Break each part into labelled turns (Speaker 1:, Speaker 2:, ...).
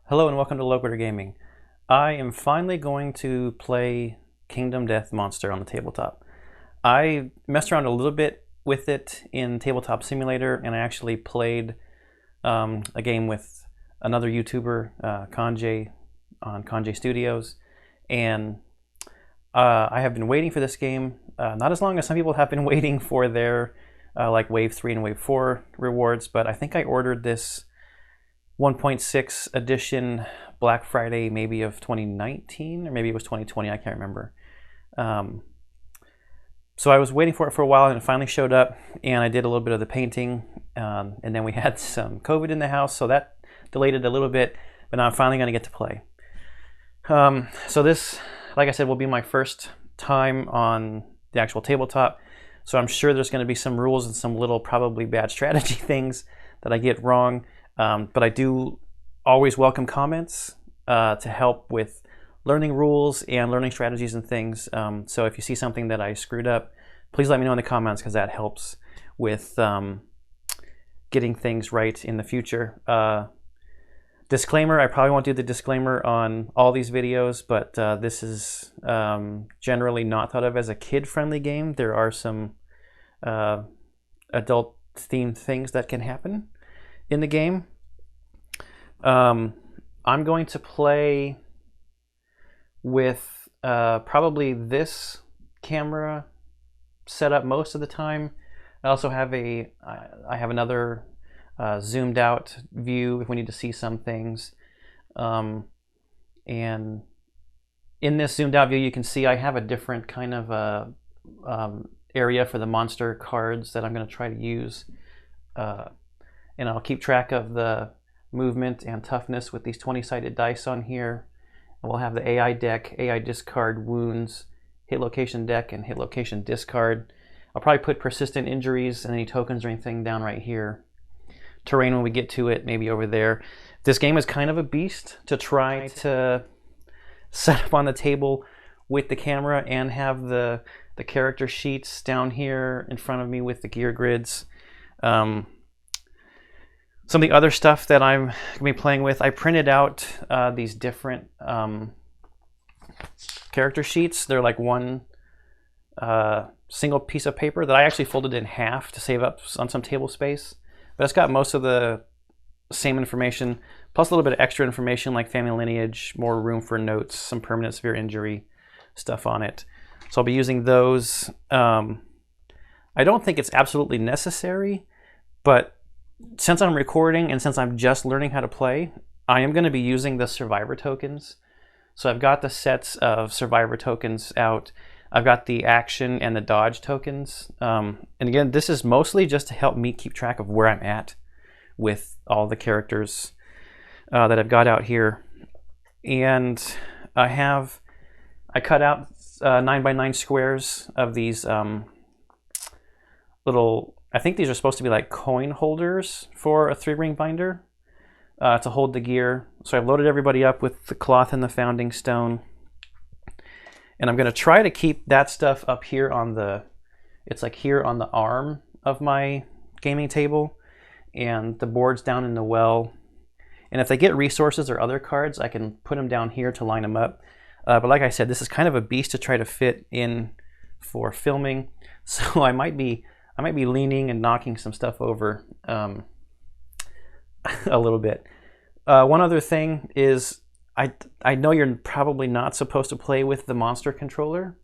Speaker 1: Hello and welcome to Loquitur Gaming. I am finally going to play Kingdom Death Monster on the tabletop. I messed around a little bit with it in Tabletop Simulator, and I actually played a game with another YouTuber, Kanjay, on Kanjay Studios, and I have been waiting for this game, not as long as some people have been waiting for their like Wave 3 and Wave 4 rewards, but I think I ordered this 1.6 edition Black Friday maybe of 2019, or maybe it was 2020, I can't remember. So I was waiting for it for a while, and it finally showed up, and I did a little bit of the painting, and then we had some COVID in the house, so that delayed it a little bit, but now I'm finally going to get to play. So this, like I said, will be my first time on the actual tabletop, so I'm sure there's going to be some rules and some little probably bad strategy things that I get wrong. But I do always welcome comments to help with learning rules and learning strategies and things. So if you see something that I screwed up, please let me know in the comments, because that helps with getting things right in the future. Disclaimer, I probably won't do the disclaimer on all these videos, but this is generally not thought of as a kid-friendly game. There are some adult-themed things that can happen in the game. I'm going to play with probably this camera set up most of the time. I also have I have another zoomed out view if we need to see some things. And in this zoomed out view, you can see I have a different kind of area for the monster cards that I'm going to try to use. And I'll keep track of the movement and toughness with these 20-sided dice on here. And we'll have the AI deck, AI discard wounds, hit location deck, and hit location discard. I'll probably put persistent injuries and any tokens or anything down right here. Terrain when we get to it, maybe over there. This game is kind of a beast to try to set up on the table with the camera and have the character sheets down here in front of me with the gear grids. Some of the other stuff that I'm going to be playing with, I printed out these different character sheets. They're like one single piece of paper that I actually folded in half to save up on some table space. But it's got most of the same information, plus a little bit of extra information like family lineage, more room for notes, some permanent severe injury stuff on it. So I'll be using those. I don't think it's absolutely necessary, but since I'm recording and since I'm just learning how to play, I am going to be using the survivor tokens. So I've got the sets of survivor tokens out. I've got the action and the dodge tokens. And again, this is mostly just to help me keep track of where I'm at with all the characters that I've got out here. And I cut out 9x9 squares of these little, I think these are supposed to be like coin holders for a 3-ring binder to hold the gear. So I've loaded everybody up with the cloth and the founding stone. And I'm going to try to keep that stuff up here on it's like here on the arm of my gaming table, and the boards down in the well. And if they get resources or other cards, I can put them down here to line them up. But like I said, this is kind of a beast to try to fit in for filming. So I might be leaning and knocking some stuff over a little bit. One other thing is I know you're probably not supposed to play with the monster controller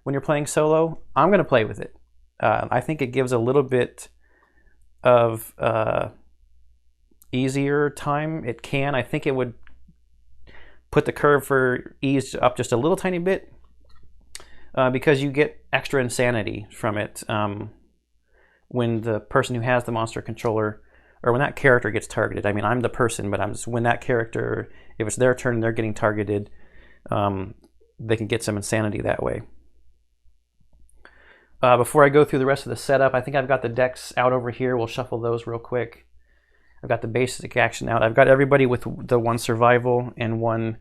Speaker 1: when you're playing solo. I'm going to play with it. I think it gives a little bit of easier time. It can. I think it would put the curve for ease up just a little tiny bit because you get extra insanity from it. When the person who has the monster controller, or when that character gets targeted, I mean, I'm the person, but when that character, if it's their turn and they're getting targeted, they can get some insanity that way. Before I go through the rest of the setup, I think I've got the decks out over here. We'll shuffle those real quick. I've got the basic action out. I've got everybody with the 1 survival and 1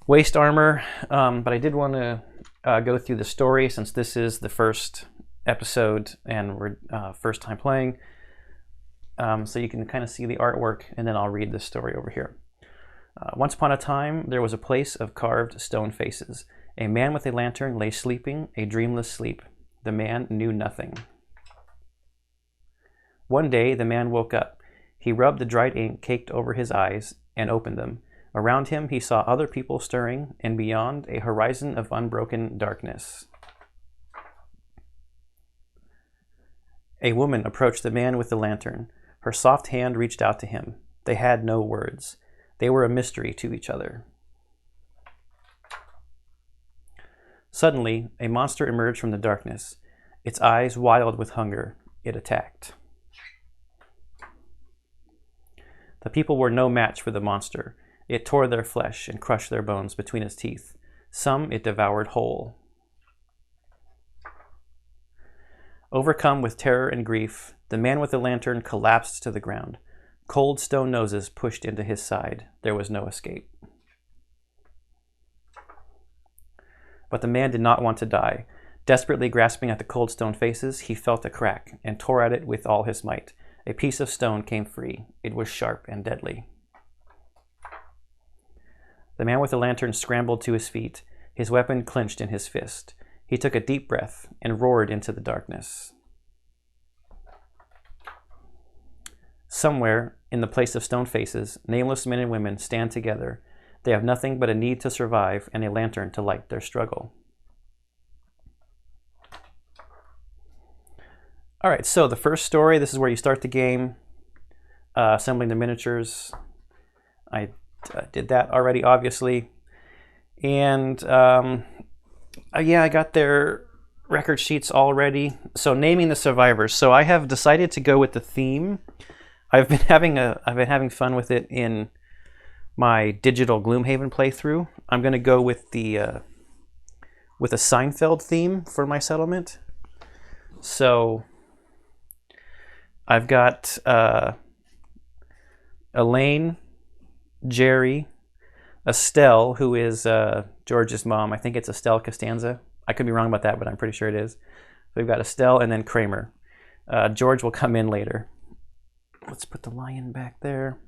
Speaker 1: waist armor, but I did want to go through the story since this is the first episode and we're first time playing. So you can kind of see the artwork, and then I'll read the story over here. Once upon a time, there was a place of carved stone faces. A man with a lantern lay sleeping a dreamless sleep. The man knew nothing. One day, the man woke up. He rubbed the dried ink caked over his eyes and opened them. Around him, he saw other people stirring, and beyond, a horizon of unbroken darkness. A woman approached the man with the lantern. Her soft hand reached out to him. They had no words. They were a mystery to each other. Suddenly, a monster emerged from the darkness. Its eyes wild with hunger, it attacked. The people were no match for the monster. It tore their flesh and crushed their bones between its teeth. Some it devoured whole. Overcome with terror and grief, the man with the lantern collapsed to the ground. Cold stone noses pushed into his side. There was no escape. But the man did not want to die. Desperately grasping at the cold stone faces, he felt a crack and tore at it with all his might. A piece of stone came free. It was sharp and deadly. The man with the lantern scrambled to his feet, his weapon clenched in his fist. He took a deep breath and roared into the darkness. Somewhere, in the place of stone faces, nameless men and women stand together. They have nothing but a need to survive and a lantern to light their struggle. All right, so the first story, this is where you start the game, assembling the miniatures. I did that already, obviously. And yeah, I got their record sheets already. So naming the survivors. So I have decided to go with the theme. I've been having fun with it in my digital Gloomhaven playthrough. I'm going to go with the with a Seinfeld theme for my settlement. So I've got Elaine, Jerry, Estelle, who is George's mom. I think it's Estelle Costanza. I could be wrong about that, but I'm pretty sure it is. So we've got Estelle and then Kramer. George will come in later. Let's put the lion back there.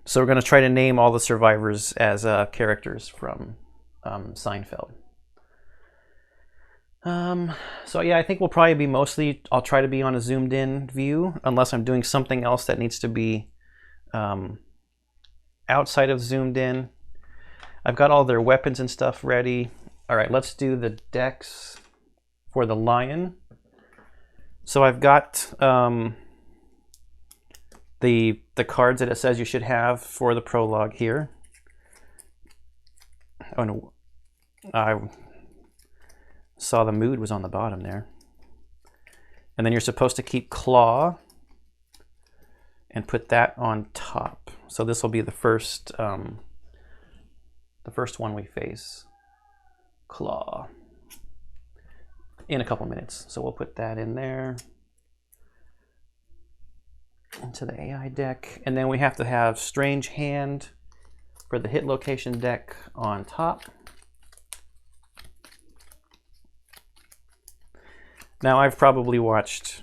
Speaker 1: So we're going to try to name all the survivors as characters from Seinfeld. So yeah, I think we'll probably be mostly, I'll try to be on a zoomed in view, unless I'm doing something else that needs to be outside of zoomed in. I've got all their weapons and stuff ready. All right, let's do the decks for the lion. So I've got the cards that it says you should have for the prologue here. Oh no, I saw the mood was on the bottom there. And then you're supposed to keep claw and put that on top. So this will be the first one we face. Claw. In a couple minutes. So we'll put that in there. Into the AI deck. And then we have to have Strange Hand for the hit location deck on top. Now I've probably watched,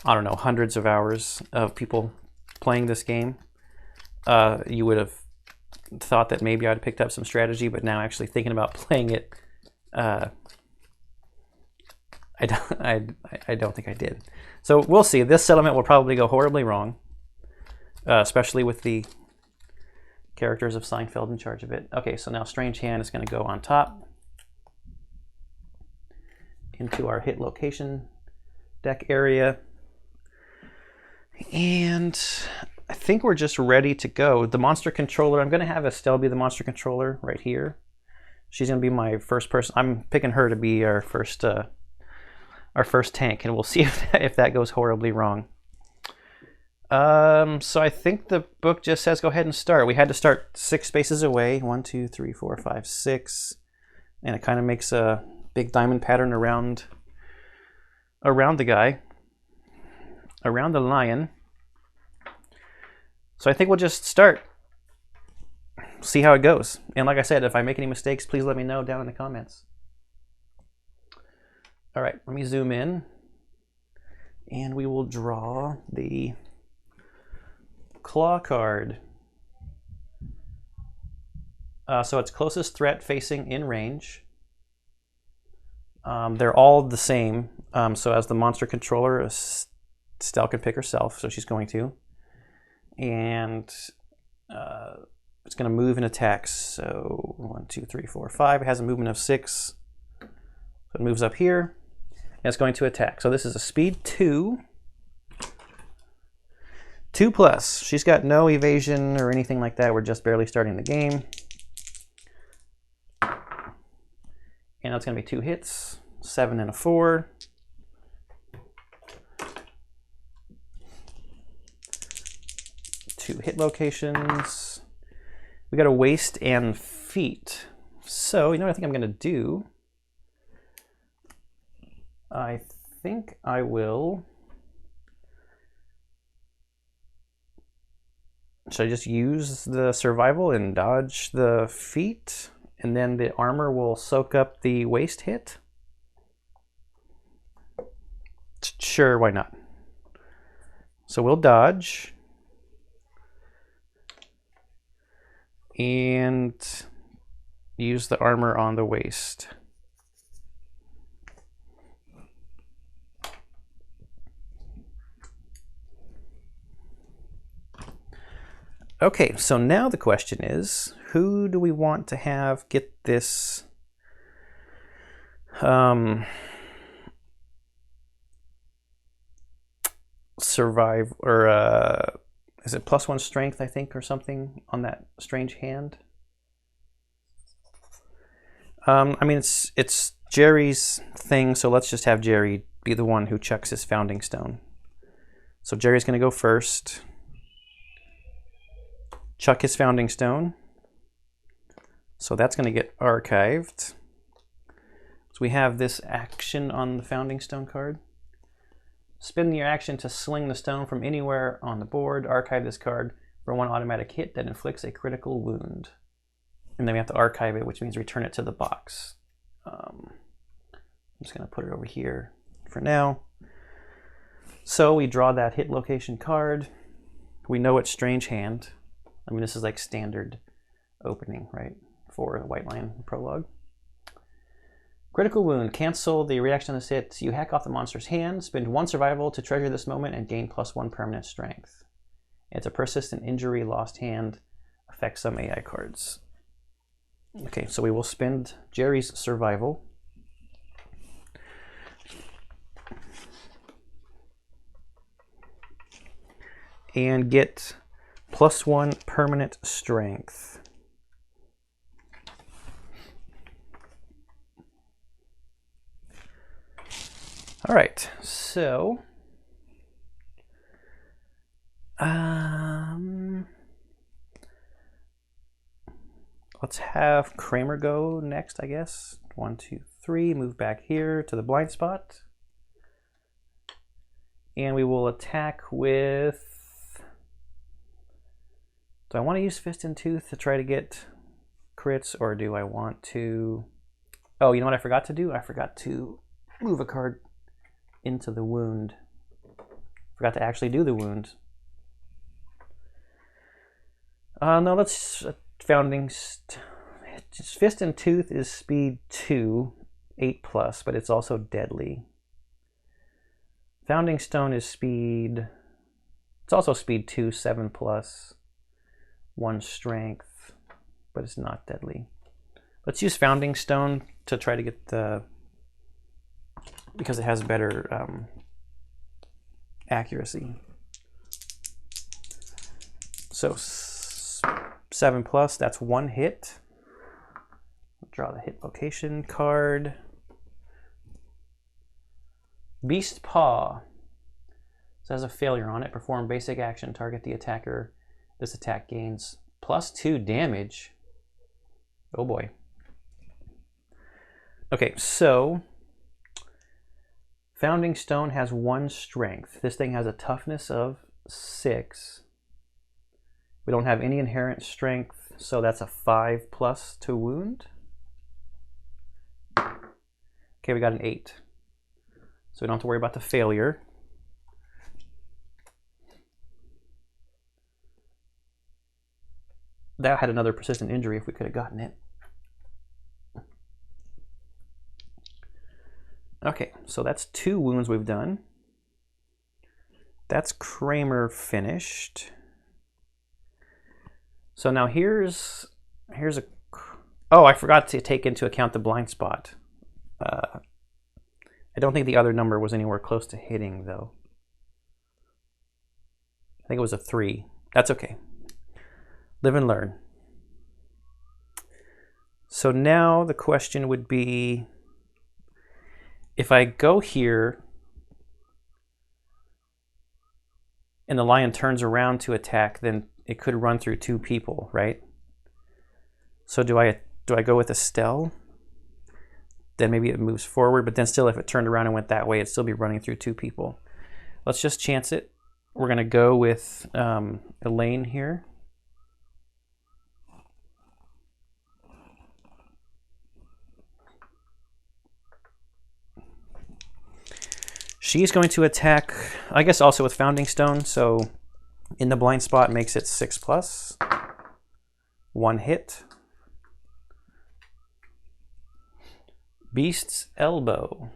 Speaker 1: I don't know, hundreds of hours of people playing this game. You would have thought that maybe I'd picked up some strategy, but now actually thinking about playing it, I don't think I did. So we'll see. This settlement will probably go horribly wrong, especially with the characters of Seinfeld in charge of it. Okay, so now Strange Hand is going to go on top into our hit location deck area. And I think we're just ready to go. The monster controller, I'm going to have Estelle be the monster controller right here. She's going to be my first person. I'm picking her to be our first tank, and we'll see if that goes horribly wrong. So I think the book just says go ahead and start. We had to start 6 spaces away. 1, 2, 3, 4, 5, 6. And it kind of makes a big diamond pattern around the guy, around the lion. So I think we'll just start, see how it goes. And like I said, if I make any mistakes, please let me know down in the comments. All right, let me zoom in, and we will draw the claw card. So it's closest threat facing in range. They're all the same. So as the monster controller, Estelle can pick herself, so she's going to. And it's going to move and attack. So 1, 2, 3, 4, 5. It has a movement of 6. So it moves up here. And it's going to attack. So this is a speed 2. 2+. She's got no evasion or anything like that. We're just barely starting the game. And that's going to be 2 hits, 7 and a 4. Two hit locations. We got a waist and feet. So, you know what I think I'm going to do? I think I will... Should I just use the survival and dodge the feet? And then the armor will soak up the waist hit? Sure, why not? So we'll dodge. And use the armor on the waist. Okay, so now the question is, who do we want to have get this survive, or is it +1 strength, I think, or something on that strange hand? I mean, it's Jerry's thing, so let's just have Jerry be the one who chucks his founding stone. So Jerry's going to go first. Chuck his founding stone. So that's going to get archived. So we have this action on the founding stone card. Spend your action to sling the stone from anywhere on the board. Archive this card for 1 automatic hit that inflicts a critical wound. And then we have to archive it, which means return it to the box. I'm just going to put it over here for now. So we draw that hit location card. We know it's strange hand. I mean, this is like standard opening, right, for the White Lion Prologue. Critical wound. Cancel the reaction on this hit. You hack off the monster's hand. Spend 1 survival to treasure this moment and gain +1 permanent strength. It's a persistent injury. Lost hand. Affects some AI cards. Okay, so we will spend Jerry's survival. And get +1 permanent strength. All right, so let's have Kramer go next, I guess. 1, 2, 3, move back here to the blind spot. And we will attack with... Do I want to use Fist and Tooth to try to get crits, or do I want to... Oh, you know what I forgot to do? I forgot to move a card into the wound. Forgot to actually do the wound. No, let's... Fist and Tooth is speed 2, 8+, but it's also deadly. Founding Stone is speed... It's also speed 2, 7+. 1 strength, but it's not deadly. Let's use Founding Stone to try to get the... because it has better accuracy. So 7+, that's 1 hit. Draw the hit location card. Beast Paw. This has a failure on it. Perform basic action. Target the attacker. This attack gains +2 damage. Oh boy. Okay, so Founding Stone has 1 strength. This thing has a toughness of 6. We don't have any inherent strength, so that's a 5+ to wound. Okay, we got an 8. So we don't have to worry about the failure. that had another persistent injury if we could have gotten it. Okay, so that's 2 wounds we've done. That's Kramer finished. So now here's a... Oh, I forgot to take into account the blind spot. I don't think the other number was anywhere close to hitting, though. I think it was a 3. That's okay. Live and learn. So now the question would be, if I go here and the lion turns around to attack, then it could run through 2 people, right? So do I go with Estelle? Then maybe it moves forward, but then still if it turned around and went that way, it'd still be running through 2 people. Let's just chance it. We're gonna go with Elaine here. She's going to attack, I guess also with Founding Stone, so in the blind spot makes it 6+. 1 hit. Beast's Elbow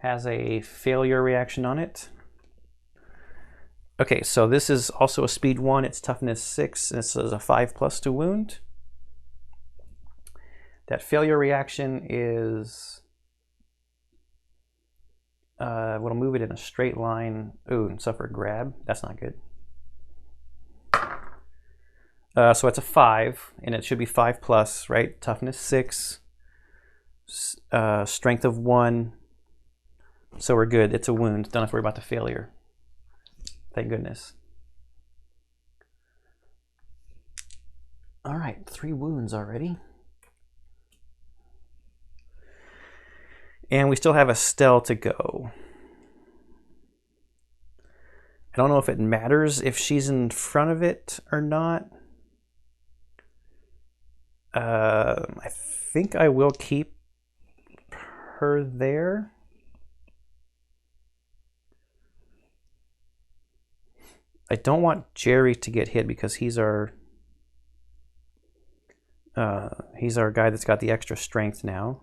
Speaker 1: has a failure reaction on it. Okay, so this is also a speed 1, it's toughness 6, and this is a 5+ to wound. That failure reaction is... we'll move it in a straight line. Ooh, and suffer a grab. That's not good. So it's a 5, and it should be 5+, right? Toughness 6, strength of 1. So we're good. It's a wound. Don't have to worry about the failure. Thank goodness. All right, 3 wounds already. And we still have Estelle to go. I don't know if it matters if she's in front of it or not. I think I will keep her there. I don't want Jerry to get hit because he's our guy that's got the extra strength now.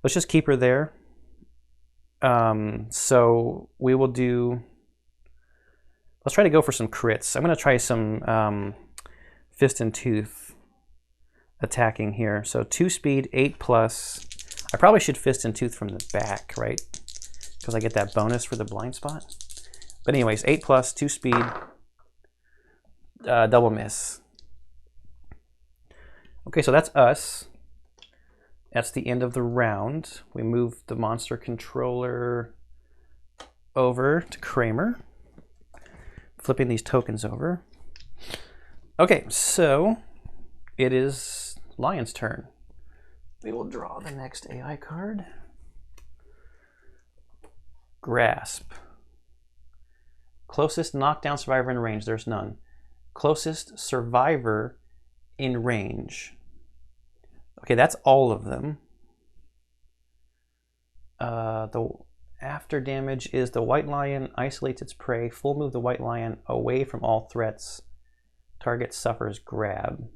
Speaker 1: Let's just keep her there. So we will do... Let's try to go for some crits. I'm going to try some Fist and Tooth attacking here. So 2 speed, 8+. I probably should Fist and Tooth from the back, right? Because I get that bonus for the blind spot. But anyways, 8+, 2 speed, double miss. Okay, so that's us. That's the end of the round. We move the monster controller over to Kramer. Flipping these tokens over. Okay, so it is Lion's turn. We will draw the next AI card. Grasp. Closest knockdown survivor in range. There's none. Closest survivor in range. Okay, that's all of them. The after damage is the white lion isolates its prey. Full move the white lion away from all threats. Target suffers grab.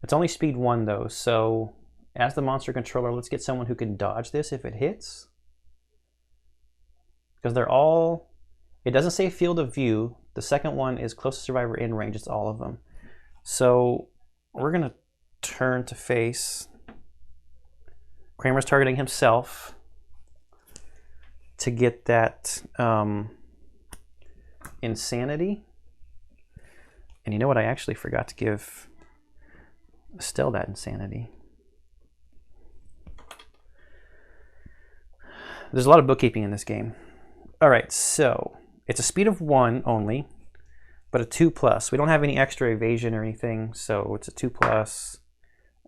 Speaker 1: It's only speed 1 though, so as the monster controller, let's get someone who can dodge this if it hits. Because they're all... It doesn't say field of view. The second one is closest survivor in range. It's all of them. So we're going to turn to face. Kramer's targeting himself to get that insanity. And you know what? I actually forgot to give Estelle that insanity. There's a lot of bookkeeping in this game. All right, so it's a speed of 1 only, but a 2+. We don't have any extra evasion or anything, so it's a 2+.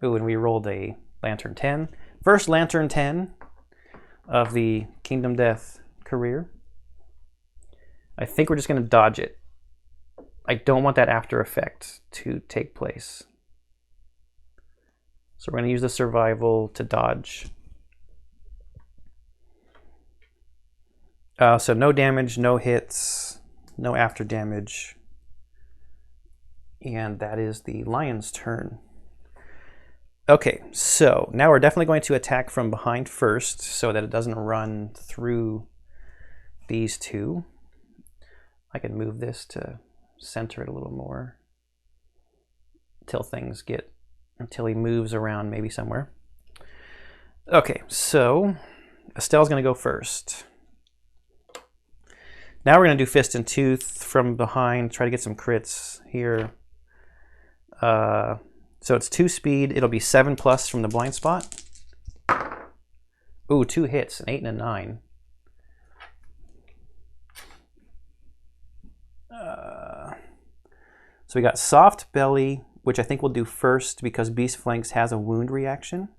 Speaker 1: Ooh, and we rolled a Lantern 10. First Lantern 10 of the Kingdom Death career. I think we're just going to dodge it. I don't want that after effect to take place. So we're going to use the survival to dodge. So no damage, no hits, no after damage. And that is the lion's turn. Okay, so now we're definitely going to attack from behind first so that it doesn't run through these two. I can move this to center it a little more until he moves around maybe somewhere. Okay, so Estelle's going to go first. Now we're going to do Fist and Tooth from behind, try to get some crits here. So it's 2 speed. It'll be 7+ from the blind spot. Ooh, 2 hits, an 8 and a 9. So we got Soft Belly, which I think we'll do first because Beast Flanks has a wound reaction.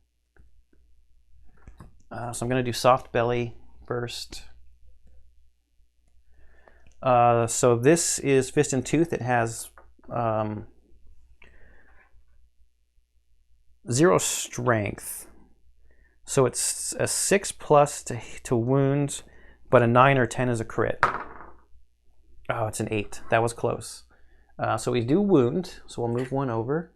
Speaker 1: So I'm going to do Soft Belly first. So this is Fist and Tooth. It has 0 strength. So it's a 6+ to wounds, but a 9 or 10 is a crit. Oh, it's an 8. That was close. So we do wound, so we'll move 1 over.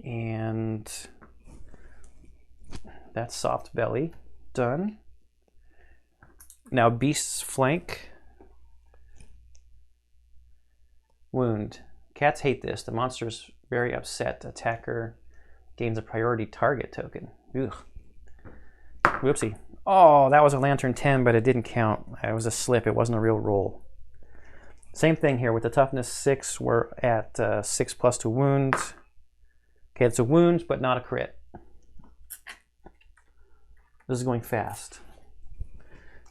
Speaker 1: And that's Soft Belly. Done. Now Beast's Flank. Wound. Cats hate this. The monster's very upset. Attacker gains a priority target token. Ugh. Whoopsie. Oh, that was a Lantern 10, but it didn't count. It was a slip. It wasn't a real roll. Same thing here with the toughness 6. We're at 6+ to wounds. Okay, it's a wound, but not a crit. This is going fast.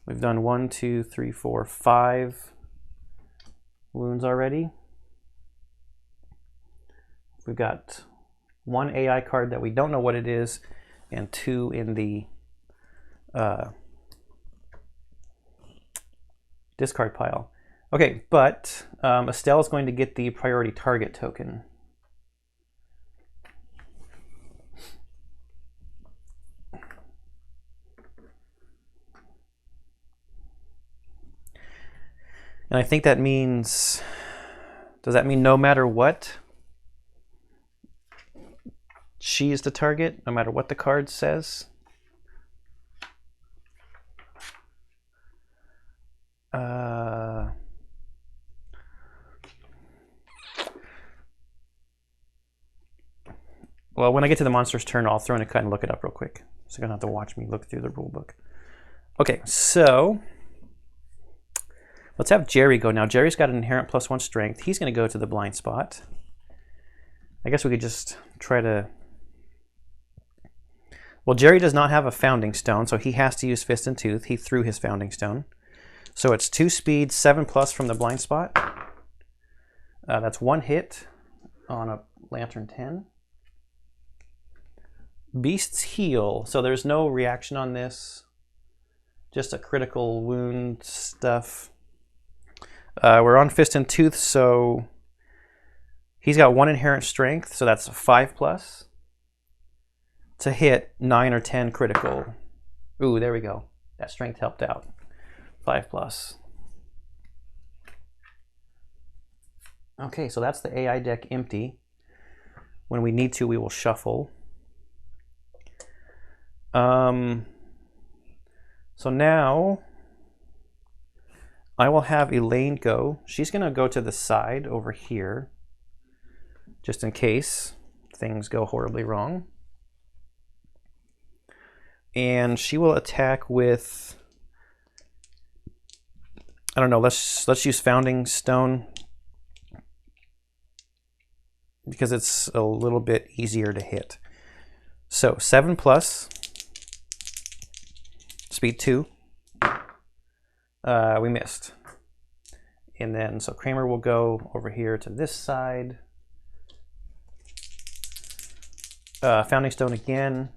Speaker 1: We've done 1, 2, 3, 4, 5 wounds already. We've got 1 AI card that we don't know what it is, and 2 in the discard pile. Okay, but Estelle is going to get the priority target token. And I think that means, does that mean no matter what, she's the target, no matter what the card says? Well, when I get to the monster's turn, I'll throw in a cut and look it up real quick. So you're going to have to watch me look through the rule book. Okay, so let's have Jerry go now. Jerry's got an inherent +1 strength. He's going to go to the blind spot. I guess we could just try to... Well, Jerry does not have a Founding Stone, so he has to use Fist and Tooth. He threw his Founding Stone. So it's 2 speed, 7+ from the blind spot. That's 1 hit on a Lantern 10. Beast's Heal. So there's no reaction on this. Just a critical wound stuff. We're on Fist and Tooth, so he's got 1 inherent strength, so that's 5+ to hit 9 or 10 critical. Ooh, there we go. That strength helped out. 5+. Okay, so that's the AI deck empty. When we need to, we will shuffle. So now I will have Elaine go. She's going to go to the side over here, just in case things go horribly wrong. And she will attack with, I don't know, let's use Founding Stone because it's a little bit easier to hit. So 7+, speed 2. We missed. And then, so Kramer will go over here to this side. Founding Stone again.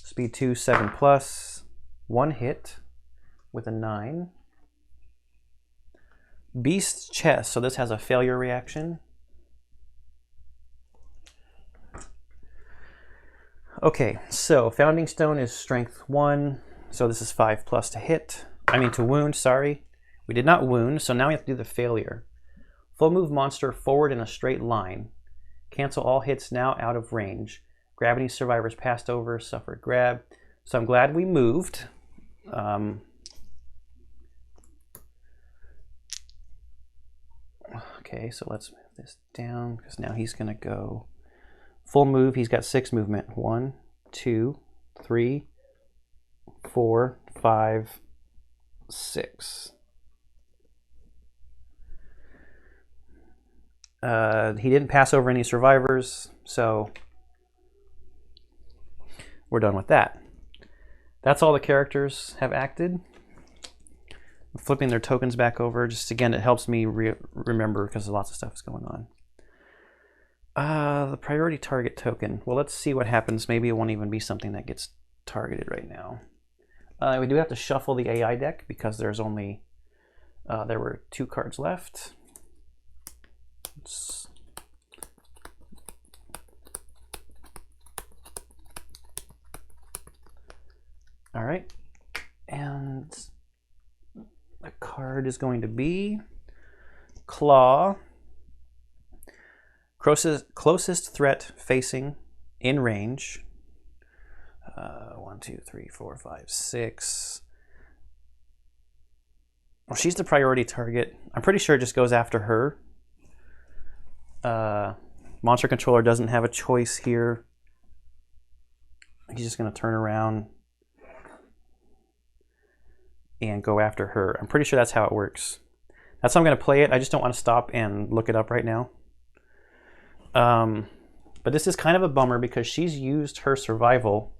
Speaker 1: Speed 2, 7+. 1 hit with a 9. Beast's Chest. So this has a failure reaction. Okay, so Founding Stone is strength 1. So this is 5+ to hit. to wound, sorry. We did not wound, so now we have to do the failure. Full move monster forward in a straight line. Cancel all hits now out of range. Grab any survivors passed over, suffered grab. So I'm glad we moved. Okay, so let's move this down because now he's going to go full move. He's got 6 movement. 1, 2, 3, 4, 5, 6. He didn't pass over any survivors, so we're done with that. That's all the characters have acted. I'm flipping their tokens back over. Just again, it helps me remember because lots of stuff is going on. The priority target token. Well, let's see what happens. Maybe it won't even be something that gets targeted right now. We do have to shuffle the AI deck because there's only there were 2 cards left. All right, and the card is going to be Claw. Closest threat facing in range. 1, 2, 3, 4, 5, 6. Well, she's the priority target. I'm pretty sure it just goes after her. Monster controller doesn't have a choice here. He's just going to turn around and go after her. I'm pretty sure that's how it works. That's how I'm going to play it. I just don't want to stop and look it up right now. But this is kind of a bummer because she's used her survival.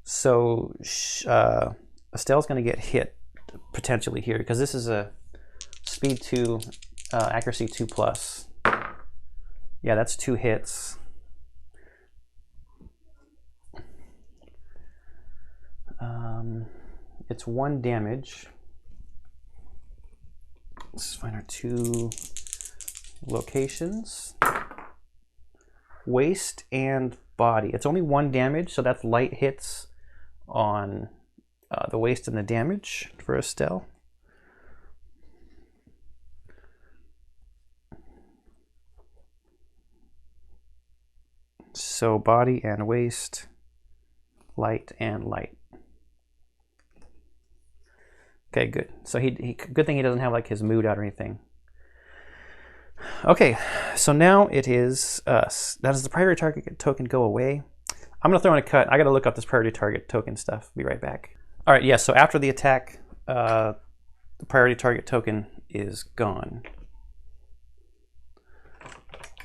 Speaker 1: So Estelle's going to get hit potentially here because this is a speed 2, accuracy 2+. Yeah, that's 2 hits. It's 1 damage. Let's find our 2 locations. Waist and body. It's only 1 damage, so that's light hits on the waist and the damage for Estelle. So body and waist, light and light. Okay, good. So he good thing he doesn't have like his mood out or anything. Okay, so now it is us. That is the priority target token go away. I'm gonna throw in a cut. I gotta look up this priority target token stuff. Be right back. All right, yes, so after the attack, the priority target token is gone.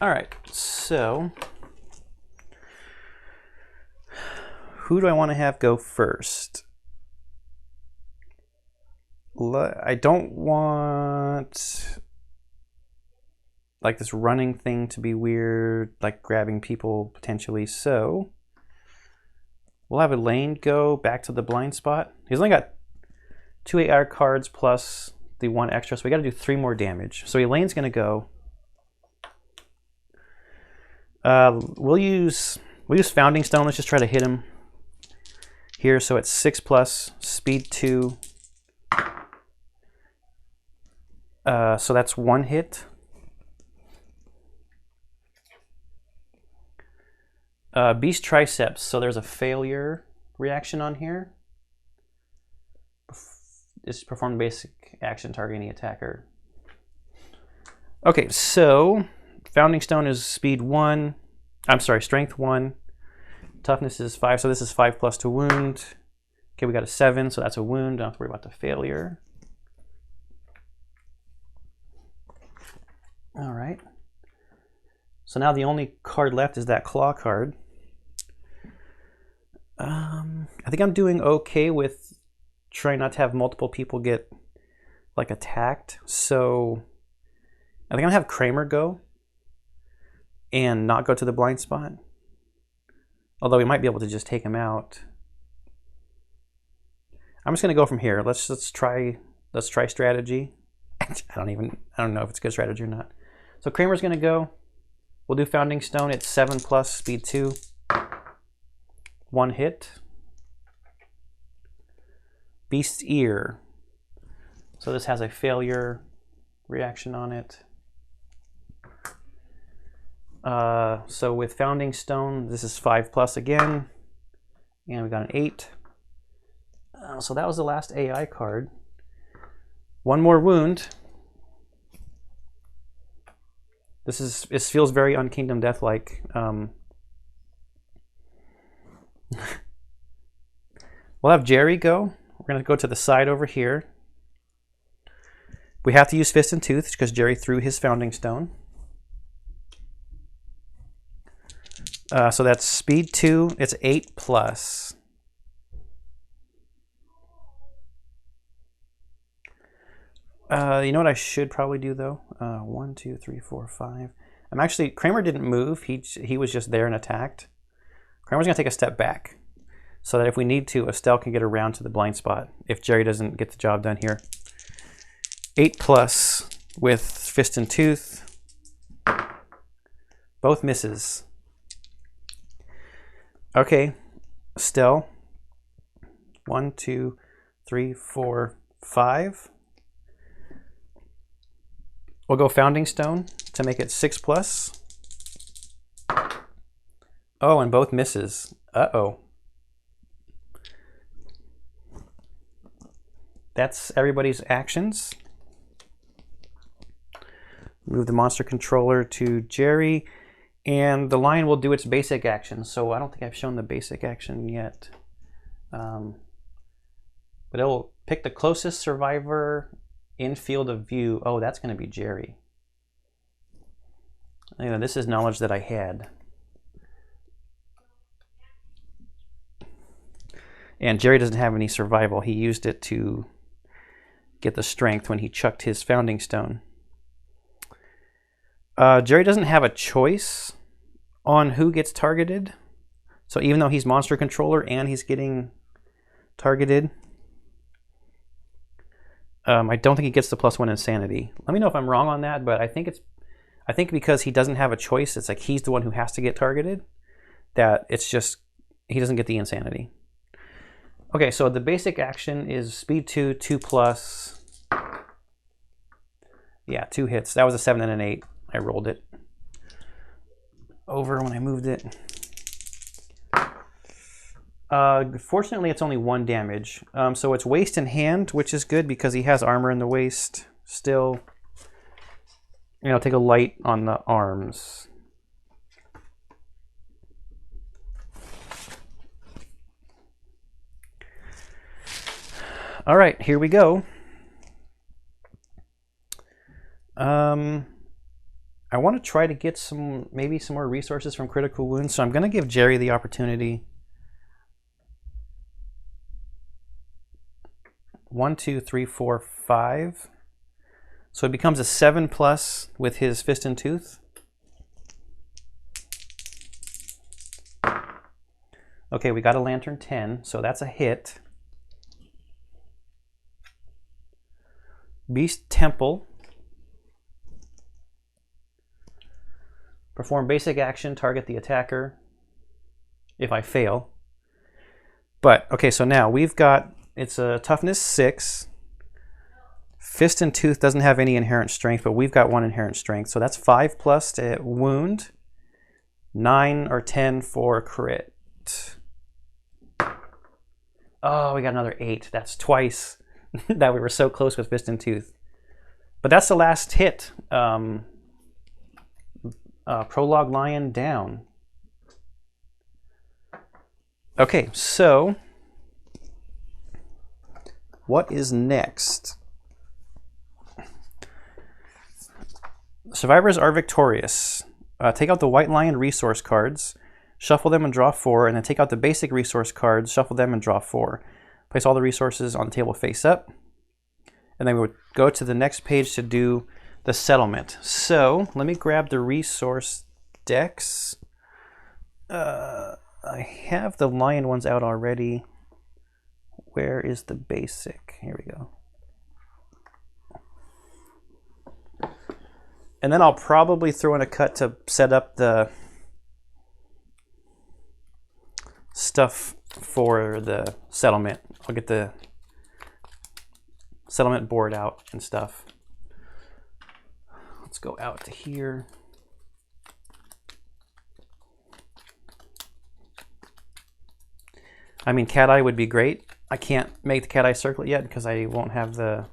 Speaker 1: All right, so who do I want to have go first? I don't want like this running thing to be weird, like grabbing people potentially. So we'll have Elaine go back to the blind spot. He's only got 2 AR cards plus the 1 extra, so we got to do 3 more damage. So Elaine's going to go. We'll use Founding Stone. Let's just try to hit him here. So it's 6+, speed 2. So that's 1 hit. Beast Triceps. So there's a failure reaction on here. It's perform basic action targeting the attacker. Okay, so Founding Stone is speed 1. I'm sorry, strength 1. Toughness is 5. So this is 5+ to wound. Okay, we got a 7, so that's a wound. Don't have to worry about the failure. All right. So now the only card left is that claw card. I think I'm doing okay with trying not to have multiple people get like attacked. So I think I'm gonna have Kramer go and not go to the blind spot. Although we might be able to just take him out. I'm just gonna go from here. Let's try strategy. I don't know if it's good strategy or not. So Kramer's gonna go. We'll do Founding Stone. It's 7+, speed 2. 1 hit. Beast's Ear. So this has a failure reaction on it. So with Founding Stone, this is 5+ again, and we got an 8. So that was the last AI card. One more wound. This feels very Unkingdom Death-like. We'll have Jerry go. We're going to go to the side over here. We have to use Fist and Tooth because Jerry threw his Founding Stone. So that's speed 2. It's 8+. You know what I should probably do though? 1, 2, 3, 4, 5. I'm actually, Kramer didn't move. He was just there and attacked. Kramer's gonna take a step back so that if we need to, Estelle can get around to the blind spot if Jerry doesn't get the job done here. 8+ with Fist and Tooth. Both misses. Okay, Estelle. 1, 2, 3, 4, 5. We'll go Founding Stone to make it 6+. Oh, and both misses. Uh-oh. That's everybody's actions. Move the monster controller to Jerry, and the lion will do its basic action. So I don't think I've shown the basic action yet. But it'll pick the closest survivor in field of view. Oh, that's going to be Jerry. You know, this is knowledge that I had. And Jerry doesn't have any survival. He used it to get the strength when he chucked his Founding Stone. Jerry doesn't have a choice on who gets targeted. So even though he's monster controller and he's getting targeted, I don't think he gets the +1 insanity. Let me know if I'm wrong on that, but I think because he doesn't have a choice, it's like he's the one who has to get targeted, that it's just he doesn't get the insanity. Okay, so the basic action is speed 2, 2+. Yeah, 2 hits. That was a 7 and an 8. I rolled it over when I moved it. Fortunately, it's only 1 damage. So it's waist and hand, which is good because he has armor in the waist still. And I'll take a light on the arms. All right, here we go. I want to try to get maybe some more resources from Critical Wounds, so I'm going to give Jerry the opportunity. 1, 2, 3, 4, 5. So it becomes a 7+ with his Fist and Tooth. Okay, we got a Lantern 10, so that's a hit. Beast Temple. Perform basic action, target the attacker if I fail. But, okay, so now we've got, it's a toughness 6. Fist and Tooth doesn't have any inherent strength, but we've got 1 inherent strength. So that's 5+ to wound, 9 or 10 for crit. Oh, we got another 8. That's twice that we were so close with Fist and Tooth. But that's the last hit. Prologue Lion down. Okay, so what is next? Survivors are victorious. Take out the White Lion resource cards, shuffle them and draw 4, and then take out the basic resource cards, shuffle them and draw 4. Place all the resources on the table face up, and then we would go to the next page to do the settlement. So let me grab the resource decks. I have the lion ones out already. Where is the basic? Here we go. And then I'll probably throw in a cut to set up the stuff for the settlement. I'll get the settlement board out and stuff. Let's go out to here. I mean, cat eye would be great. I can't make the cat eye circlet yet because I won't have the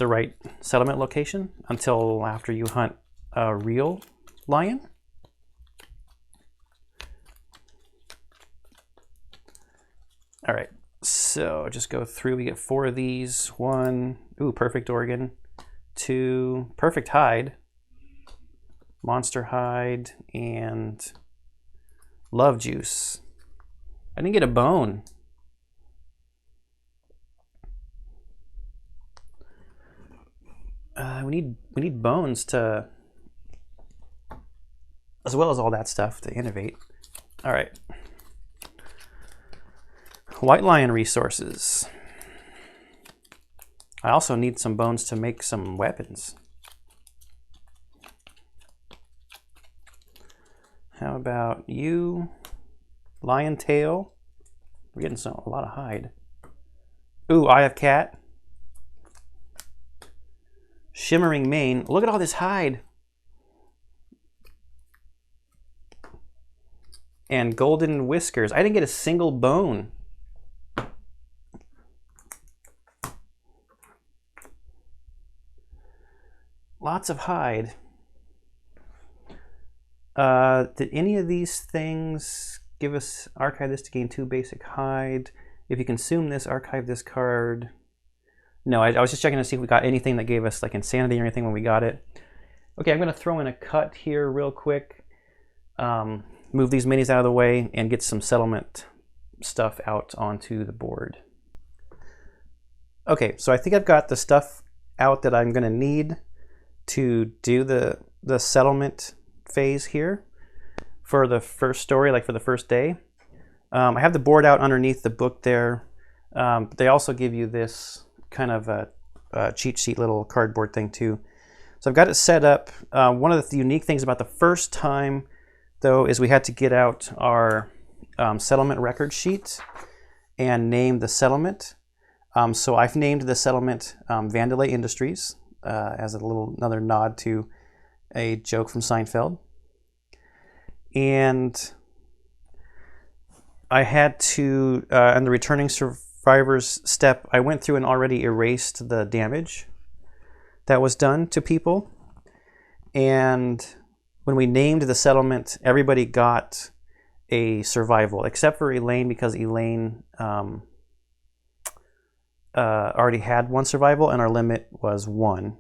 Speaker 1: right settlement location until after you hunt a real lion. All right, so just go through. We get 4 of these. 1, ooh, perfect organ. 2, perfect hide. Monster hide and love juice. I didn't get a bone. We need bones to, as well as all that stuff to innovate. All right. White lion resources. I also need some bones to make some weapons. How about you? Lion tail. We're getting a lot of hide. Ooh, eye of cat. Shimmering mane. Look at all this hide. And golden whiskers. I didn't get a single bone. Lots of hide. Did any of these things give us archive this to gain 2 basic hide? If you consume this, archive this card. No, I was just checking to see if we got anything that gave us like insanity or anything when we got it. Okay, I'm going to throw in a cut here real quick. Move these minis out of the way and get some settlement stuff out onto the board. Okay, so I think I've got the stuff out that I'm going to need to do the settlement phase here for the first story, like for the first day. I have the board out underneath the book there. They also give you this kind of a cheat sheet little cardboard thing too. So I've got it set up. One of the unique things about the first time though is we had to get out our settlement record sheet and name the settlement. So I've named the settlement Vandelay Industries as another nod to a joke from Seinfeld. And I had to, on the returning survivors step, I went through and already erased the damage that was done to people. And when we named the settlement, everybody got a survival, except for Elaine, because Elaine already had 1 survival and our limit was 1.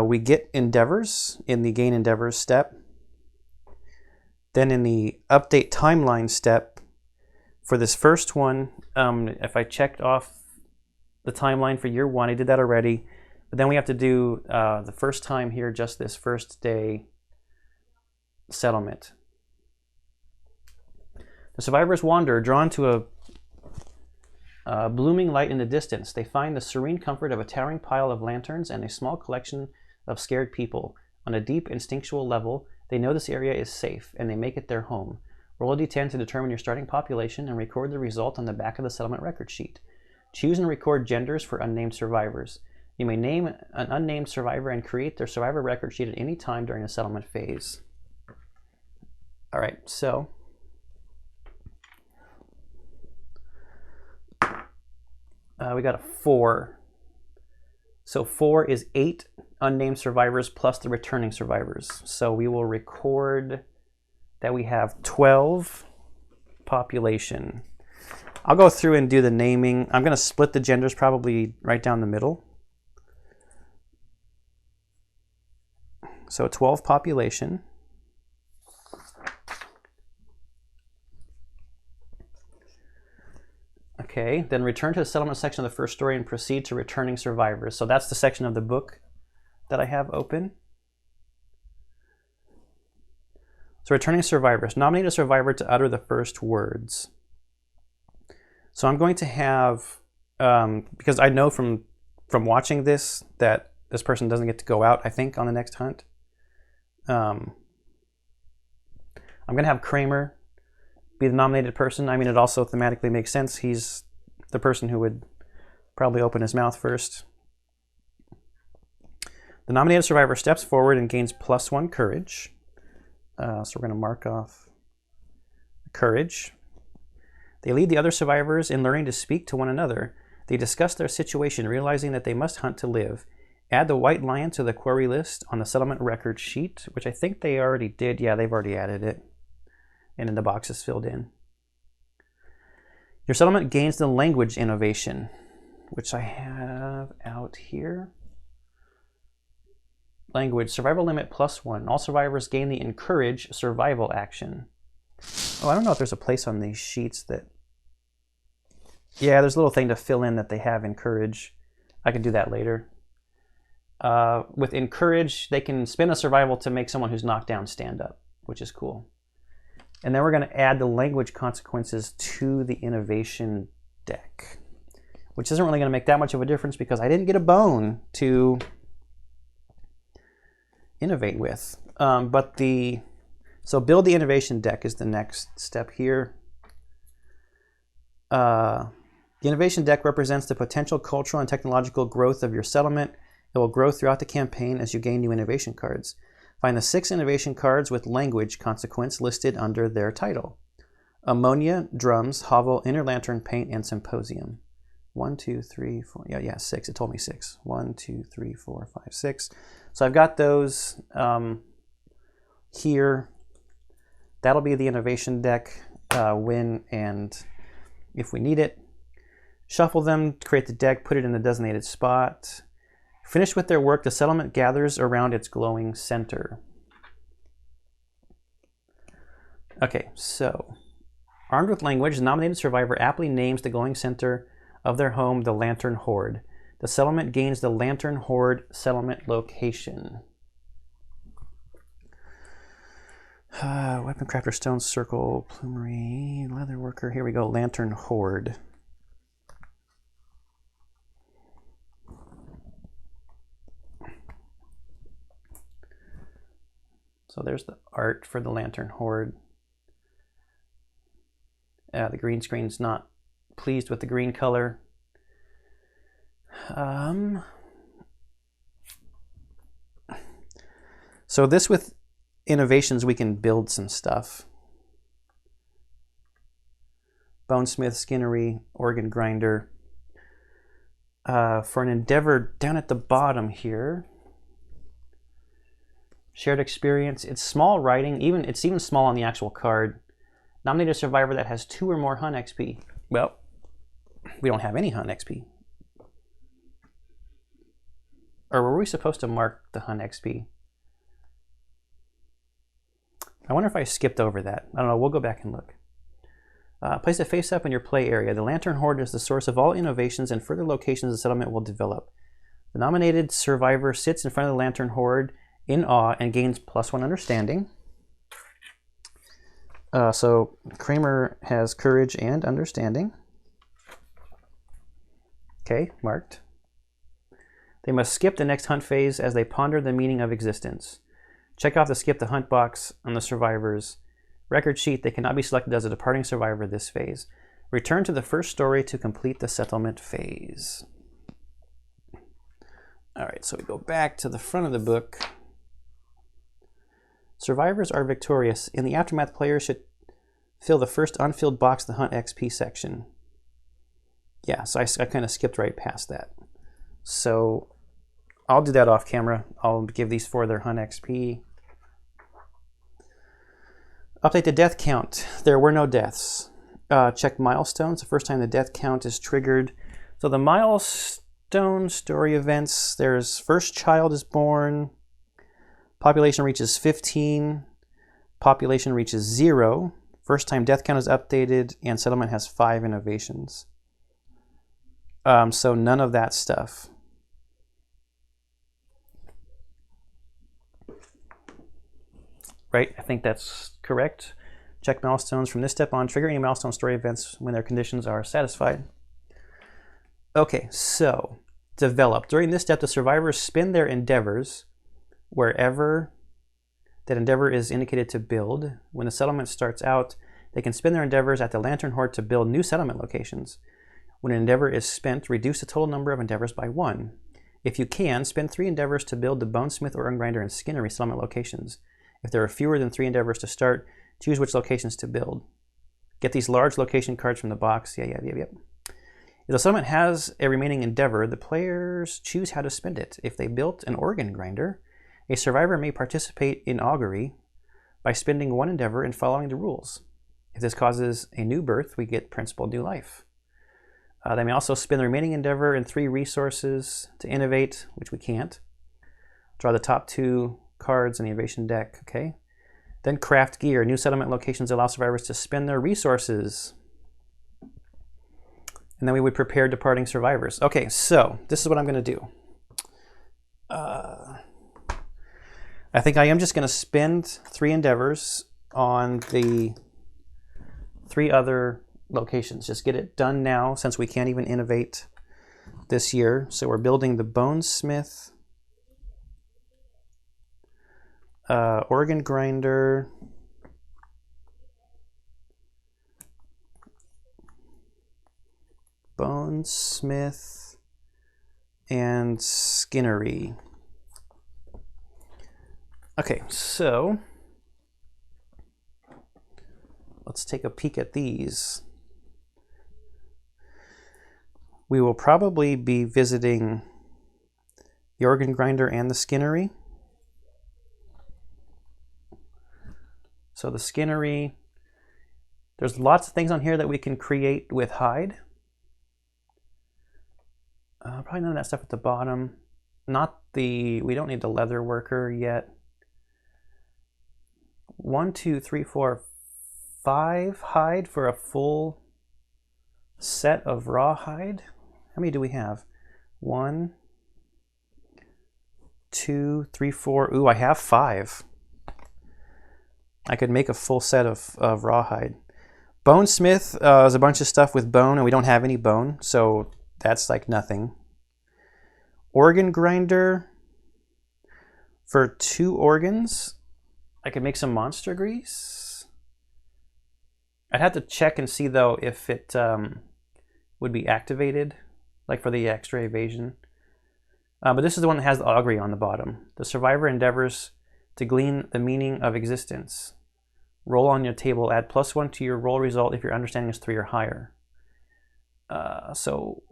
Speaker 1: We get endeavors in the gain endeavors step. Then in the update timeline step, for this first one, if I checked off the timeline for year 1, I did that already. But then we have to do the first time here, just this first day settlement. The survivors wander, drawn to a blooming light in the distance. They find the serene comfort of a towering pile of lanterns and a small collection of scared people. On a deep instinctual level, they know this area is safe, and they make it their home. Roll a d10 to determine your starting population and record the result on the back of the settlement record sheet. Choose and record genders for unnamed survivors. You may name an unnamed survivor and create their survivor record sheet at any time during the settlement phase. All right, so we got a 4. So 4 is 8 unnamed survivors plus the returning survivors. So we will record that we have 12 population. I'll go through and do the naming. I'm going to split the genders probably right down the middle. So 12 population. Okay, then return to the settlement section of the first story and proceed to returning survivors. So that's the section of the book that I have open. So returning survivors. Nominate a survivor to utter the first words. So I'm going to have, because I know from watching this that this person doesn't get to go out, I think, on the next hunt. I'm going to have Kramer be the nominated person. I mean, it also thematically makes sense. He's the person who would Probably open his mouth first. The nominated survivor steps forward and gains +1 courage. So we're going to mark off courage. They lead the other survivors in learning to speak to one another. They discuss their situation, realizing that they must hunt to live. Add the white lion to the quarry list on the settlement record sheet, which I think they already did. Yeah, they've already added it. And then the box is filled in. Your settlement gains the language innovation, which I have out here. Language, survival limit +1. All survivors gain the encourage survival action. Oh, I don't know if there's a place on these sheets that... Yeah, there's a little thing to fill in that they have encourage. I can do that later. With encourage, they can spend a survival to make someone who's knocked down stand up, which is cool. And then we're going to add the language consequences to the innovation deck, which isn't really going to make that much of a difference because I didn't get a bone to innovate with. So build the innovation deck is the next step here. The innovation deck represents the potential cultural and technological growth of your settlement. It will grow throughout the campaign as you gain new innovation cards. Find the 6 innovation cards with language consequence listed under their title. Ammonia, drums, hovel, inner lantern, paint, and symposium. 1, 2, 3, 4, yeah, 6. It told me 6. 1, 2, 3, 4, 5, 6. So I've got those here. That'll be the innovation deck when and if we need it. Shuffle them, create the deck, put it in the designated spot. Finished with their work, the settlement gathers around its glowing center. Okay, so armed with language, the nominated survivor aptly names the glowing center of their home the Lantern Horde. The settlement gains the Lantern Horde settlement location. Weapon crafter, stone circle, plumery, leather worker. Here we go, Lantern Horde. So there's the art for the Lantern Horde. The green screen's not pleased with the green color. So this with innovations, we can build some stuff. Bonesmith, skinnery, organ grinder. For an endeavor down at the bottom here, shared experience, it's small writing, it's even small on the actual card. Nominate a survivor that has 2 or more hunt XP. Well, we don't have any hunt XP. Or were we supposed to mark the hunt XP? I wonder if I skipped over that. I don't know, we'll go back and look. Place a face up in your play area. The Lantern Horde is the source of all innovations and further locations the settlement will develop. The nominated survivor sits in front of the Lantern Horde in awe and gains +1 understanding. So Kramer has courage and understanding. Okay, marked. They must skip the next hunt phase as they ponder the meaning of existence. Check off the skip the hunt box on the survivor's record sheet. They cannot be selected as a departing survivor this phase. Return to the first story to complete the settlement phase. All right, so we go back to the front of the book. Survivors are victorious. In the aftermath, players should fill the first unfilled box, the Hunt XP section. Yeah, so I kind of skipped right past that. So I'll do that off camera. I'll give these 4 their Hunt XP. Update the death count. There were no deaths. Check milestones. The first time the death count is triggered. So the milestone story events, there's first child is born. Population reaches 15. Population reaches 0. First time death count is updated, and settlement has 5 innovations. So none of that stuff. Right, I think that's correct. Check milestones from this step on. Trigger any milestone story events when their conditions are satisfied. Okay, so develop. During this step, the survivors spin their endeavors wherever that endeavor is indicated to build. When the settlement starts out, they can spin their endeavors at the Lantern Horde to build new settlement locations. When an endeavor is spent, reduce the total number of endeavors by 1. If you can, spend 3 endeavors to build the bonesmith, organ grinder, and skinnery settlement locations. If there are fewer than 3 endeavors to start, choose which locations to build. Get these large location cards from the box. Yep. If the settlement has a remaining endeavor, the players choose how to spend it. If they built an organ grinder, a survivor may participate in augury by spending 1 endeavor and following the rules. If this causes a new birth, we get principled new life. They may also spend the remaining endeavor and 3 resources to innovate, which we can't. Draw the top 2 cards in the innovation deck, okay? Then craft gear. New settlement locations allow survivors to spend their resources. And then we would prepare departing survivors. Okay, so this is what I'm going to do. I think I am just going to spend 3 endeavors on the 3 other locations. Just get it done now since we can't even innovate this year. So we're building the bonesmith, organ grinder, bonesmith, and skinnery. Okay, so let's take a peek at these. We will probably be visiting the organ grinder and the skinnery. So the skinnery, there's lots of things on here that we can create with hide. Probably none of that stuff at the bottom. We don't need the leather worker yet. 1, 2, 3, 4, 5 hide for a full set of raw hide. How many do we have? 1, 2, 3, 4. Ooh, I have 5. I could make a full set of rawhide. Bonesmith is a bunch of stuff with bone, and we don't have any bone, so that's like nothing. Organ grinder for 2 organs. I could make some monster grease. I'd have to check and see though if it would be activated, like for the extra evasion. But this is the one that has the augury on the bottom. The survivor endeavors to glean the meaning of existence. Roll on your table, add +1 to your roll result if your understanding is 3 or higher. So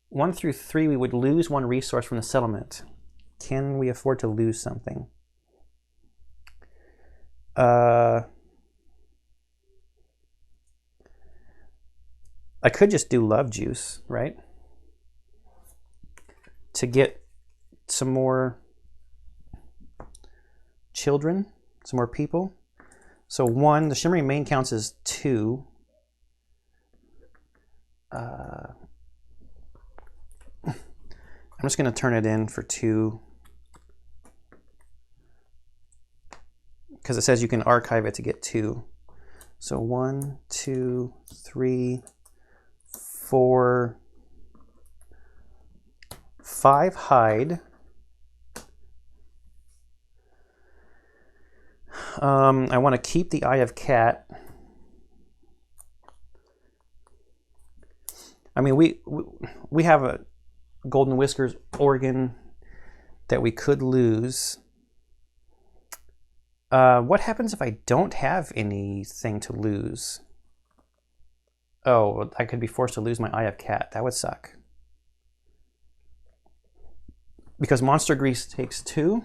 Speaker 1: 1 through 3, we would lose 1 resource from the settlement. Can we afford to lose something? I could just do love juice, right? To get some more children, some more people. So 1, the shimmering main counts as 2. I'm just going to turn it in for 2. Because it says you can archive it to get 2. So 1, 2, 3, 4, 5 hide. I want to keep the Eye of Cat. I mean, we have a Golden Whiskers organ that we could lose. What happens if I don't have anything to lose? Oh, I could be forced to lose my Eye of Cat. That would suck. Because Monster Grease takes 2.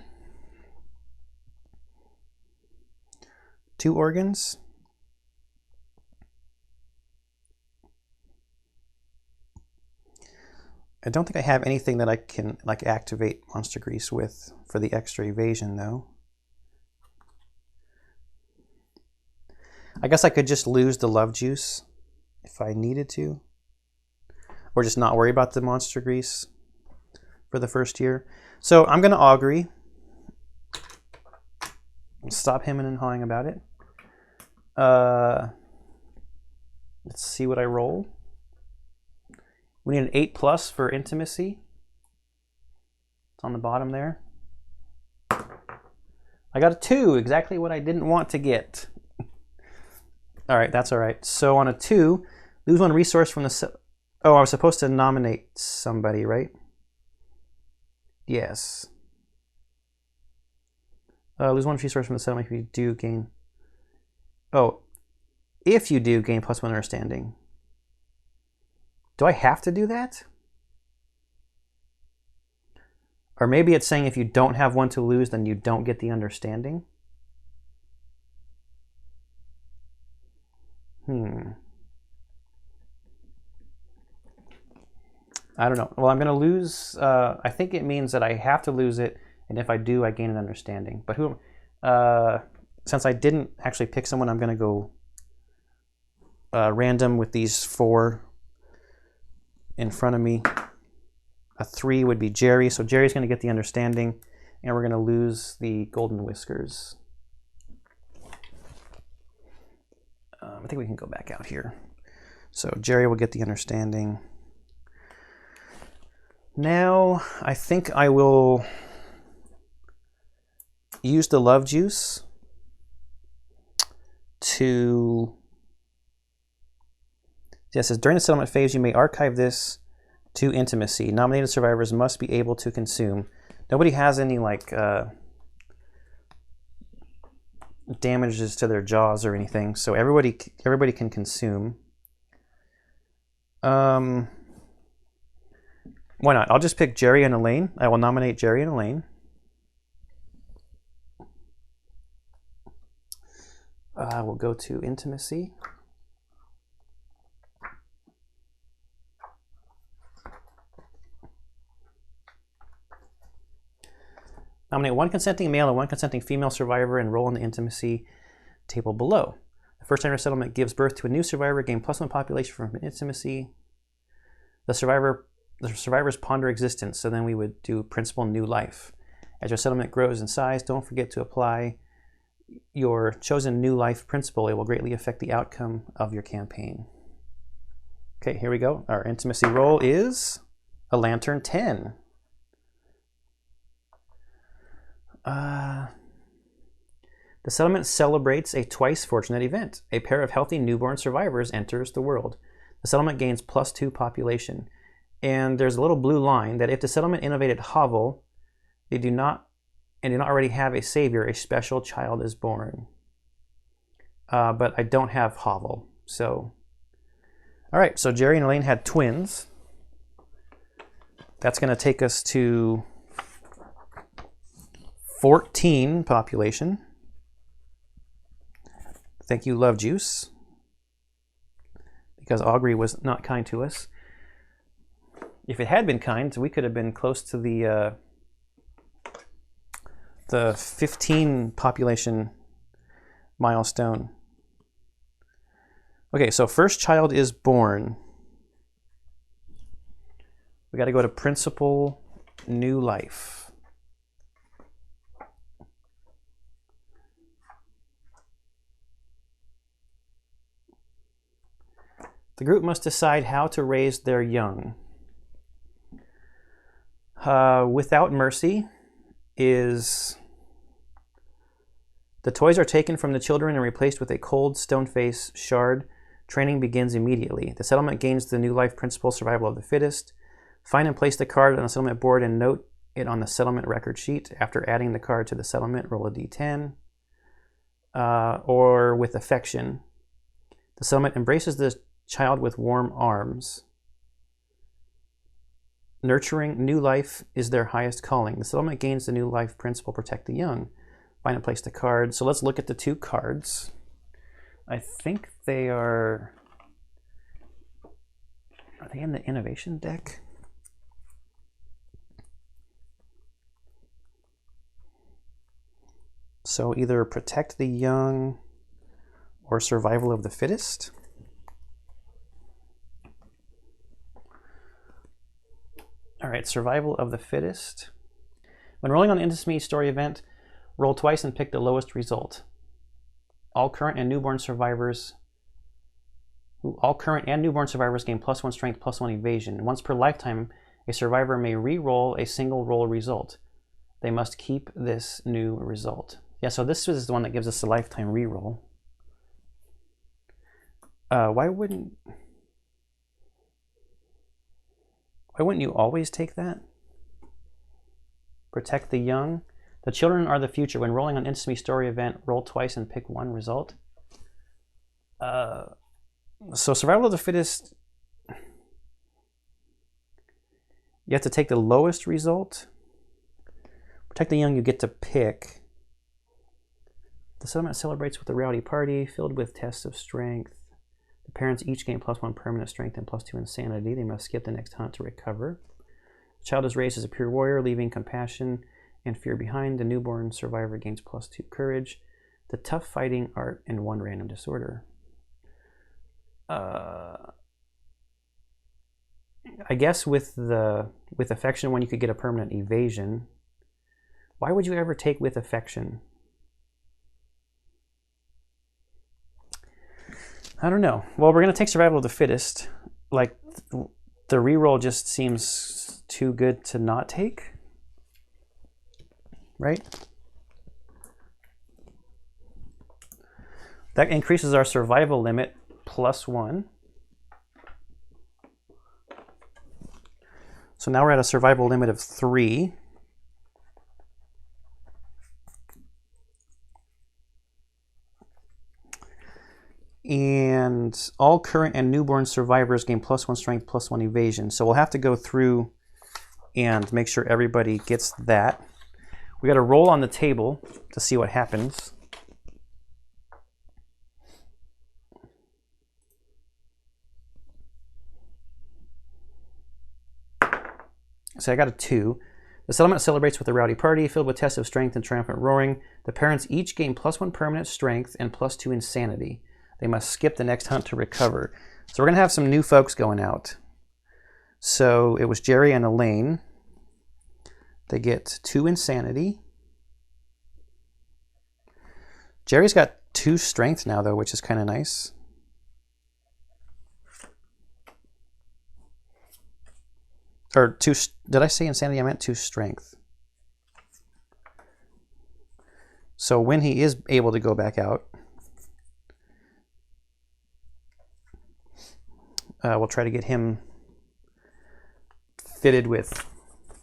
Speaker 1: 2 organs. I don't think I have anything that I can like activate Monster Grease with for the extra evasion though. I guess I could just lose the love juice if I needed to. Or just not worry about the Monster Grease for the first year. So I'm going to augury. Stop hemming and hawing about it. Let's see what I roll. We need an 8+ for intimacy. It's on the bottom there. I got a 2, exactly what I didn't want to get. All right, that's all right. So on a 2, lose 1 resource from the Oh, I was supposed to nominate somebody, right? Yes. Lose one resource from the settlement if you do gain. Oh, if you do gain +1 understanding. Do I have to do that? Or maybe it's saying if you don't have one to lose, then you don't get the understanding. I don't know. Well, I'm going to lose. I think it means that I have to lose it, and if I do, I gain an understanding. But who? Since I didn't actually pick someone, I'm going to go random with these 4 in front of me. A 3 would be Jerry, so Jerry's going to get the understanding, and we're going to lose the golden whiskers. I think we can go back out here. So Jerry will get the understanding. Now, I think I will use the love juice to... Yes, it says during the settlement phase, you may archive this to intimacy. Nominated survivors must be able to consume. Nobody has any like damages to their jaws or anything, so everybody can consume. Why not? I'll just pick Jerry and Elaine. I will nominate Jerry and Elaine. We'll go to intimacy. Nominate 1 consenting male and 1 consenting female survivor and roll in the intimacy table below. The first time your settlement gives birth to a new survivor, gain +1 population from intimacy. The survivors ponder existence, so then we would do principle new life. As your settlement grows in size, don't forget to apply your chosen new life principle. It will greatly affect the outcome of your campaign. Okay, here we go. Our intimacy roll is a lantern 10. The settlement celebrates a twice fortunate event. A pair of healthy newborn survivors enters the world. The settlement gains +2 population. And there's a little blue line that if the settlement innovated hovel, they do not already have a savior, a special child is born. But I don't have hovel, so. All right, so Jerry and Elaine had twins. That's gonna take us to 14 population. Thank you, Love Juice, because Augury was not kind to us. If it had been kind, we could have been close to the 15 population milestone. Okay, so first child is born. We got to go to principle new life. The group must decide how to raise their young. Without mercy is the toys are taken from the children and replaced with a cold stone face shard. Training begins immediately. The settlement gains the new life principle, survival of the fittest. Find and place the card on the settlement board and note it on the settlement record sheet. After adding the card to the settlement, roll a d10. Or with affection. The settlement embraces the child with warm arms. Nurturing new life is their highest calling. The settlement gains the new life principle, protect the young. Find and place the card. So let's look at the 2 cards. I think they are they in the innovation deck? So either protect the young or survival of the fittest. All right, survival of the fittest. When rolling on the intimacy story event, roll twice and pick the lowest result. All current and newborn survivors gain +1 strength, +1 evasion. Once per lifetime, a survivor may re-roll a single roll result. They must keep this new result. Yeah, so this is the one that gives us a lifetime re-roll. Why wouldn't... Why wouldn't you always take that? Protect the young. The children are the future. When rolling on Instantly Story event, roll twice and pick one result. So Survival of the Fittest, you have to take the lowest result. Protect the young, you get to pick. The settlement celebrates with a rowdy party filled with tests of strength. The parents each gain +1 permanent strength and +2 insanity. They must skip the next hunt to recover. The child is raised as a pure warrior, leaving compassion and fear behind. The newborn survivor gains +2 courage, the tough fighting art, and 1 random disorder. I guess with affection one you could get a permanent evasion. Why would you ever take with affection? I don't know. Well, we're gonna take Survival of the Fittest. Like, the reroll just seems too good to not take, right? That increases our survival limit +1. So now we're at a survival limit of 3. And all current and newborn survivors gain +1 strength, +1 evasion. So we'll have to go through and make sure everybody gets that. We got to roll on the table to see what happens. So I got a 2. The settlement celebrates with a rowdy party filled with tests of strength and triumphant roaring. The parents each gain +1 permanent strength and +2 insanity. They must skip the next hunt to recover. So we're going to have some new folks going out. So it was Jerry and Elaine. They get 2 insanity. Jerry's got 2 strength now, though, which is kind of nice. Or 2, did I say insanity? I meant 2 strength. So when he is able to go back out, we'll try to get him fitted with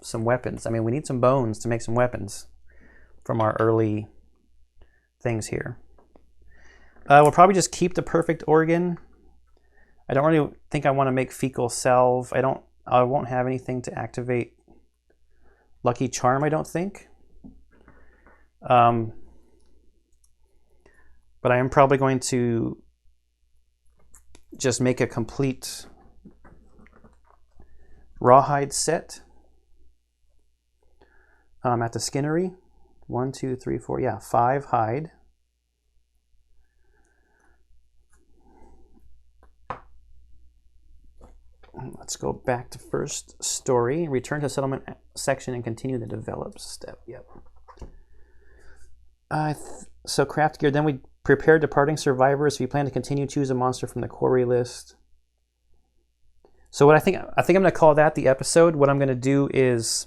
Speaker 1: some weapons. I mean, we need some bones to make some weapons from our early things here. We'll probably just keep the perfect organ. I don't really think I want to make fecal salve. I won't have anything to activate Lucky Charm, I don't think. But I am probably going to just make a complete rawhide set at the skinnery. 1, 2, 3, 4, yeah, 5 hide. Let's go back to first story. Return to settlement section and continue the develop step. Yep. So craft gear. Then we prepare departing survivors. If you plan to continue, choose a monster from the quarry list. So what I think I'm going to call that the episode. What I'm going to do is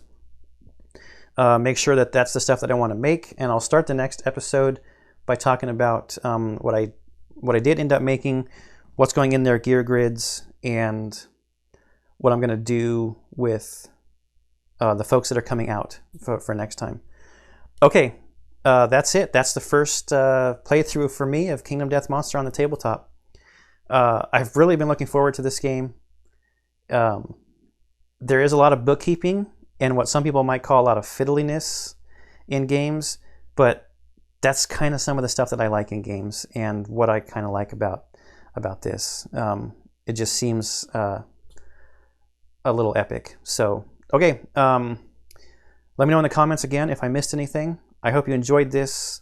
Speaker 1: make sure that that's the stuff that I want to make, and I'll start the next episode by talking about what I did end up making, what's going in their gear grids, and what I'm going to do with the folks that are coming out for next time. Okay, that's it. That's the first playthrough for me of Kingdom Death Monster on the tabletop. I've really been looking forward to this game. There is a lot of bookkeeping and what some people might call a lot of fiddliness in games, but that's kind of some of the stuff that I like in games and what I kind of like about this. It just seems a little epic. So, okay, let me know in the comments again if I missed anything. I hope you enjoyed this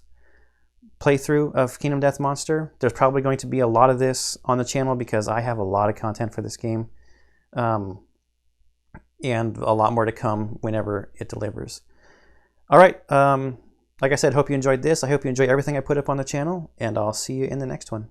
Speaker 1: playthrough of Kingdom Death Monster. There's probably going to be a lot of this on the channel because I have a lot of content for this game. And a lot more to come whenever it delivers. All right, like I said, hope you enjoyed this. I hope you enjoy everything I put up on the channel, and I'll see you in the next one.